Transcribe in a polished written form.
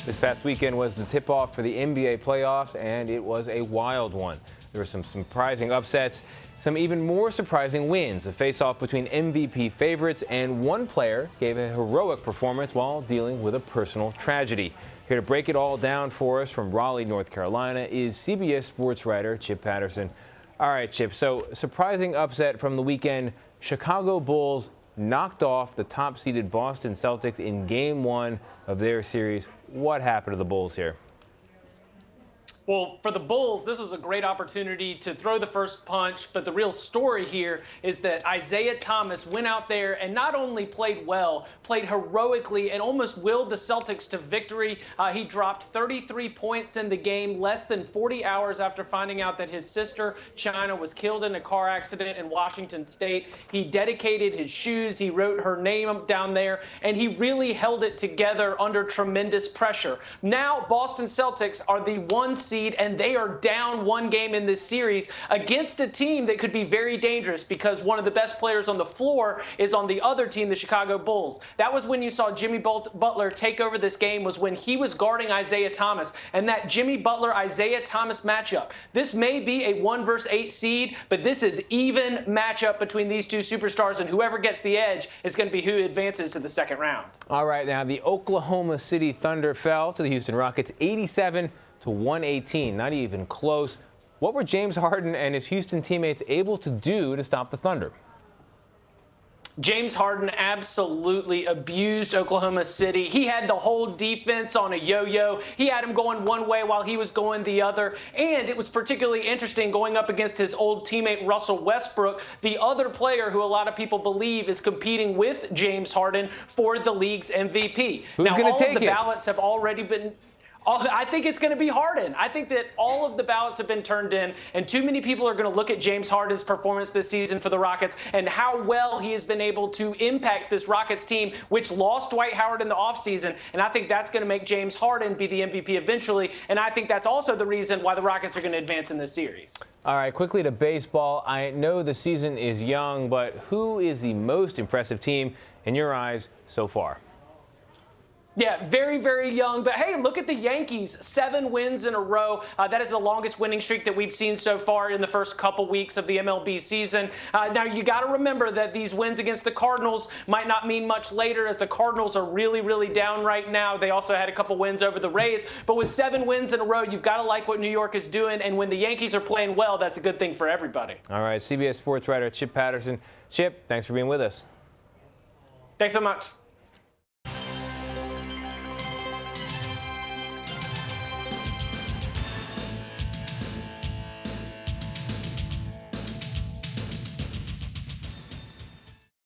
This past weekend was the tip-off for the NBA playoffs, and it was a wild one. There were some surprising upsets, some even more surprising wins. A face-off between MVP favorites, and one player gave a heroic performance while dealing with a personal tragedy. Here to break it all down for us from Raleigh, North Carolina, is CBS Sports writer Chip Patterson. All right, Chip, so surprising upset from the weekend. Chicago Bulls knocked off the top-seeded Boston Celtics in Game 1 of their series. What happened to the Bulls here? Well, for the Bulls, this was a great opportunity to throw the first punch, but the real story here is that Isaiah Thomas went out there and not only played well, played heroically and almost willed the Celtics to victory. He dropped 33 points in the game less than 40 hours after finding out that his sister, China, was killed in a car accident in Washington State. He dedicated his shoes, he wrote her name down there, and he really held it together under tremendous pressure. Now, Boston Celtics are the 1 seed, and they are down 1 game in this series against a team that could be very dangerous because one of the best players on the floor is on the other team, the Chicago Bulls. That was when you saw Jimmy Butler take over this game, was when he was guarding Isaiah Thomas, and that Jimmy Butler-Isaiah Thomas matchup. This may be a 1 versus 8 seed, but this is even matchup between these two superstars, and whoever gets the edge is going to be who advances to the second round. All right, now the Oklahoma City Thunder fell to the Houston Rockets 87-118, not even close. What were James Harden and his Houston teammates able to do to stop the Thunder? James Harden absolutely abused Oklahoma City. He had the whole defense on a yo-yo. He had him going one way while he was going the other. And it was particularly interesting going up against his old teammate Russell Westbrook, the other player who a lot of people believe is competing with James Harden for the league's MVP. Who's now, all of the ballots have already been... I think it's going to be Harden. I think that all of the ballots have been turned in, and too many people are going to look at James Harden's performance this season for the Rockets and how well he has been able to impact this Rockets team, which lost Dwight Howard in the offseason, and I think that's going to make James Harden be the MVP eventually, and I think that's also the reason why the Rockets are going to advance in this series. All right, quickly to baseball. I know the season is young, but who is the most impressive team in your eyes so far? Yeah, very, very young. But hey, look at the Yankees. 7 wins in a row. That is the longest winning streak that we've seen so far in the first couple weeks of the MLB season. Now, you got to remember that these wins against the Cardinals might not mean much later, as the Cardinals are really, really down right now. They also had a couple wins over the Rays. But with 7 wins in a row, you've got to like what New York is doing. And when the Yankees are playing well, that's a good thing for everybody. All right, CBS Sports writer Chip Patterson. Chip, thanks for being with us. Thanks so much.